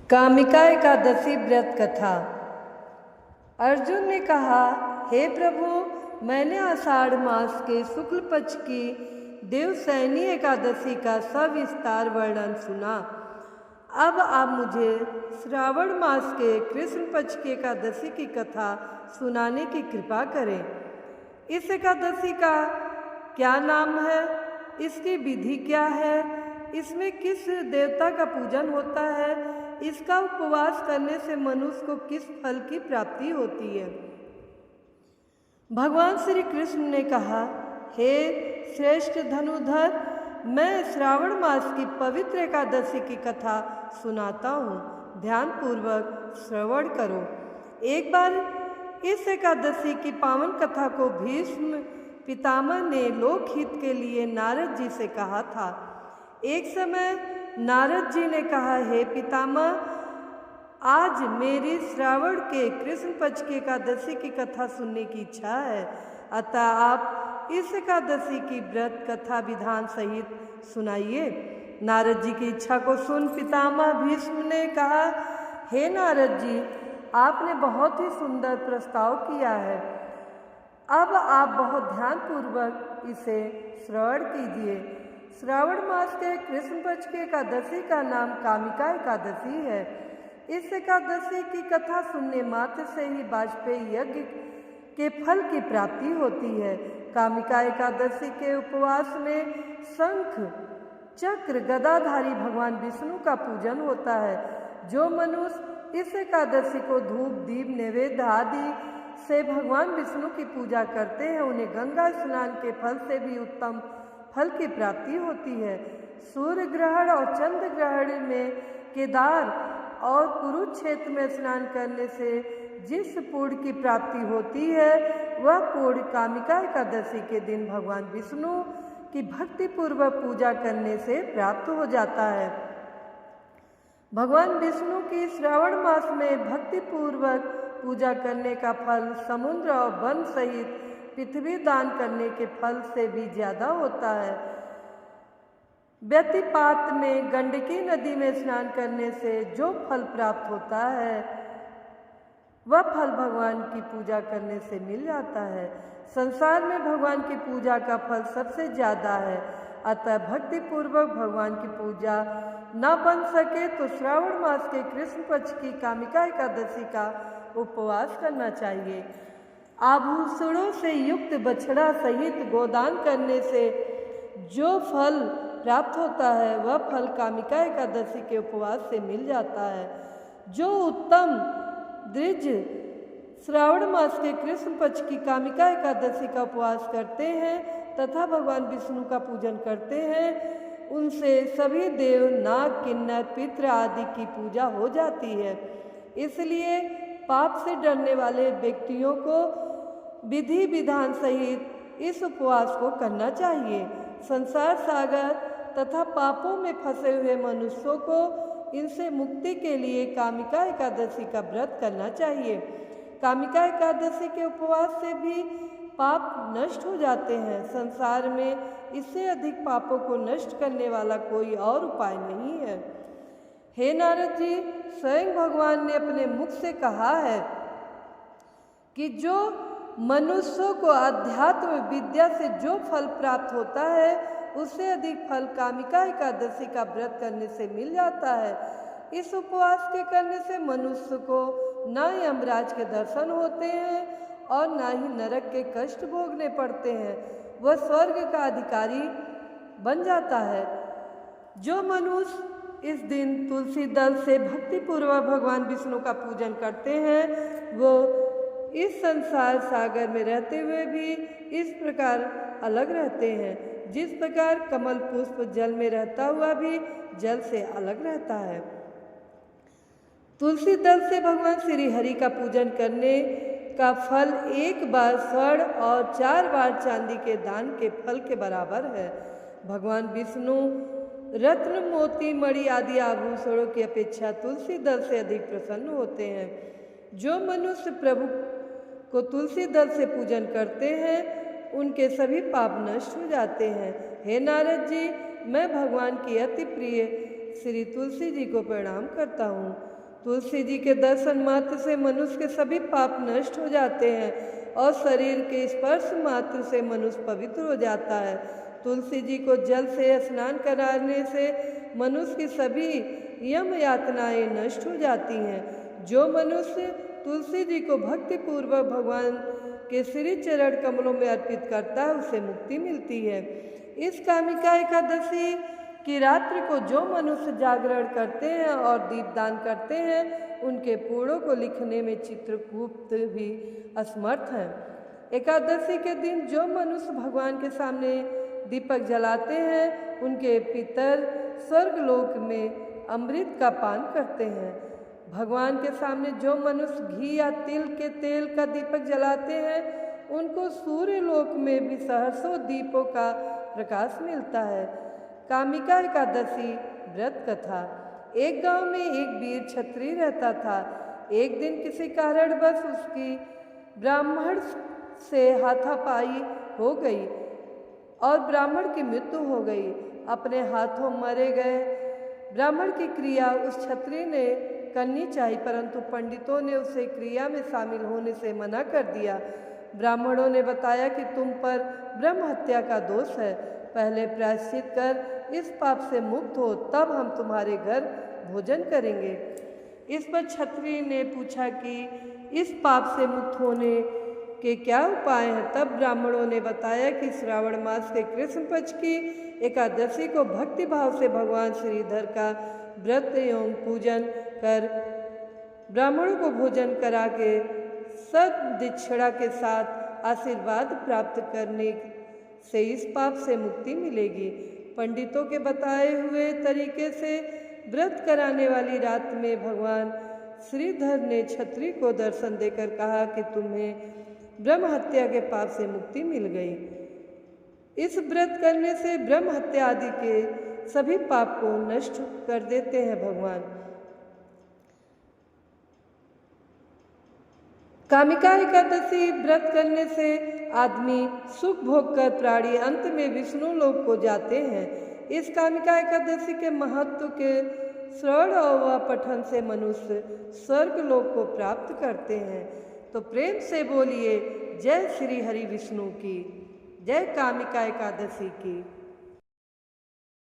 कामिका एकादशी व्रत कथा। अर्जुन ने कहा, हे प्रभु, मैंने आषाढ़ मास के शुक्ल पक्ष की देवसैनी एकादशी का सविस्तार वर्णन सुना। अब आप मुझे श्रावण मास के कृष्ण पक्ष की एकादशी की कथा सुनाने की कृपा करें। इस एकादशी का क्या नाम है, इसकी विधि क्या है, इसमें किस देवता का पूजन होता है, इसका उपवास करने से मनुष्य को किस फल की प्राप्ति होती है। भगवान श्री कृष्ण ने कहा, हे श्रेष्ठ धनुधर, मैं श्रावण मास की पवित्र एकादशी की कथा सुनाता हूँ, ध्यानपूर्वक श्रवण करो। एक बार इस एकादशी की पावन कथा को भीष्म पितामह ने लोकहित के लिए नारद जी से कहा था। एक समय नारद जी ने कहा, हे पितामह, आज मेरी श्रावण के कृष्ण पक्ष की एकादशी की कथा सुनने की इच्छा है, अतः आप इस एकादशी की व्रत कथा विधान सहित सुनाइए। नारद जी की इच्छा को सुन पितामह भीष्म ने कहा, हे नारद जी, आपने बहुत ही सुंदर प्रस्ताव किया है। अब आप बहुत ध्यानपूर्वक इसे श्रवण कीजिए। श्रावण मास के कृष्ण पक्ष की एकादशी का नाम कामिका एकादशी है। इस एकादशी की कथा सुनने मात्र से ही वाजपेयी यज्ञ के फल की प्राप्ति होती है। कामिका एकादशी के उपवास में शंख चक्र गदाधारी भगवान विष्णु का पूजन होता है। जो मनुष्य इस एकादशी को धूप दीप नैवेद्य आदि से भगवान विष्णु की पूजा करते हैं, उन्हें गंगा स्नान के फल से भी उत्तम फल की प्राप्ति होती है। सूर्य ग्रहण और चंद्र ग्रहण में केदार और कुरुक्षेत्र में स्नान करने से जिस पुण्य की प्राप्ति होती है, वह पुण्य कामिका एकादशी के दिन भगवान विष्णु की भक्तिपूर्वक पूजा करने से प्राप्त हो जाता है। भगवान विष्णु की श्रावण मास में भक्तिपूर्वक पूजा करने का फल समुद्र और वन सहित पृथ्वी दान करने के फल से भी ज्यादा होता है। व्यतिपात में गंडकी नदी में स्नान करने से जो फल प्राप्त होता है, वह फल भगवान की पूजा करने से मिल जाता है। संसार में भगवान की पूजा का फल सबसे ज्यादा है, अतः भक्तिपूर्वक भगवान की पूजा न बन सके तो श्रावण मास के कृष्ण पक्ष की कामिका एकादशी का उपवास करना चाहिए। आभूषणों से युक्त बछड़ा सहित गोदान करने से जो फल प्राप्त होता है, वह फल कामिका एकादशी के उपवास से मिल जाता है। जो उत्तम द्विज श्रावण मास के कृष्ण पक्ष की कामिका एकादशी का उपवास करते हैं तथा भगवान विष्णु का पूजन करते हैं, उनसे सभी देव नाग किन्नर पितृ आदि की पूजा हो जाती है। इसलिए पाप से डरने वाले व्यक्तियों को विधि विधान सहित इस उपवास को करना चाहिए। संसार सागर तथा पापों में फंसे हुए मनुष्यों को इनसे मुक्ति के लिए कामिका एकादशी का व्रत करना चाहिए। कामिका एकादशी के उपवास से भी पाप नष्ट हो जाते हैं। संसार में इससे अधिक पापों को नष्ट करने वाला कोई और उपाय नहीं है। हे नारद जी, स्वयं भगवान ने अपने मुख से कहा है कि जो मनुष्यों को अध्यात्म विद्या से जो फल प्राप्त होता है, उससे अधिक फल कामिका एकादशी का व्रत करने से मिल जाता है। इस उपवास के करने से मनुष्य को न यमराज के दर्शन होते हैं और न ही नरक के कष्ट भोगने पड़ते हैं, वह स्वर्ग का अधिकारी बन जाता है। जो मनुष्य इस दिन तुलसी दल से भक्तिपूर्वक भगवान विष्णु का पूजन करते हैं, वो इस संसार सागर में रहते हुए भी इस प्रकार अलग रहते हैं, जिस प्रकार कमल पुष्प जल में रहता हुआ भी जल से अलग रहता है। तुलसी दल से भगवान श्री हरि का पूजन करने का फल एक बार स्वर्ण और 4 बार चांदी के दान के फल के बराबर है। भगवान विष्णु रत्न मोती मणि आदि आभूषणों की अपेक्षा तुलसी दल से अधिक प्रसन्न होते हैं। जो मनुष्य प्रभु को तुलसी दल से पूजन करते हैं, उनके सभी पाप नष्ट हो जाते हैं। हे नारद जी, मैं भगवान की अति प्रिय श्री तुलसी जी को प्रणाम करता हूँ। तुलसी जी के दर्शन मात्र से मनुष्य के सभी पाप नष्ट हो जाते हैं और शरीर के स्पर्श मात्र से मनुष्य पवित्र हो जाता है। तुलसी जी को जल से स्नान कराने से मनुष्य की सभी यम यातनाएं नष्ट हो जाती हैं। जो मनुष्य तुलसी जी को भक्ति पूर्वक भगवान के श्री चरण कमलों में अर्पित करता है उसे मुक्ति मिलती है। इस कामिका एकादशी की रात्रि को जो मनुष्य जागरण करते हैं और दीपदान करते हैं उनके पूर्णों को लिखने में चित्रगुप्त भी असमर्थ हैं। एकादशी के दिन जो मनुष्य भगवान के सामने दीपक जलाते हैं उनके पितर स्वर्गलोक में अमृत का पान करते हैं। भगवान के सामने जो मनुष्य घी या तिल के तेल का दीपक जलाते हैं उनको सूर्य लोक में भी सहस्रों दीपों का प्रकाश मिलता है। कामिका एकादशी व्रत कथा। एक गांव में एक वीर क्षत्रिय रहता था। एक दिन किसी कारणवश उसकी ब्राह्मण से हाथापाई हो गई और ब्राह्मण की मृत्यु हो गई। अपने हाथों मरे गए ब्राह्मण की क्रिया उस क्षत्रिय ने करनी चाहिए, परंतु पंडितों ने उसे क्रिया में शामिल होने से मना कर दिया। ब्राह्मणों ने बताया कि तुम पर ब्रह्म हत्या का दोष है, पहले प्रायश्चित कर इस पाप से मुक्त हो, तब हम तुम्हारे घर भोजन करेंगे। इस पर क्षत्रिय ने पूछा कि इस पाप से मुक्त होने के क्या उपाय हैं। तब ब्राह्मणों ने बताया कि श्रावण मास के कृष्ण पक्ष की एकादशी को भक्ति भाव से भगवान श्रीधर का व्रत एवं पूजन कर ब्राह्मणों को भोजन करा के सददीक्षिणा के साथ आशीर्वाद प्राप्त करने से इस पाप से मुक्ति मिलेगी। पंडितों के बताए हुए तरीके से व्रत कराने वाली रात में भगवान श्रीधर ने क्षत्रिय को दर्शन देकर कहा कि तुम्हें ब्रह्म हत्या के पाप से मुक्ति मिल गई। इस व्रत करने से ब्रह्म हत्या आदि के सभी पाप को नष्ट कर देते हैं भगवान। कामिका एकादशी व्रत करने से आदमी सुख भोग कर प्राणी अंत में विष्णु लोक को जाते हैं। इस कामिका एकादशी के महत्व के श्रवण व पठन से मनुष्य स्वर्ग लोक को प्राप्त करते हैं। तो प्रेम से बोलिए जय श्री हरि विष्णु की, जय कामिका एकादशी की।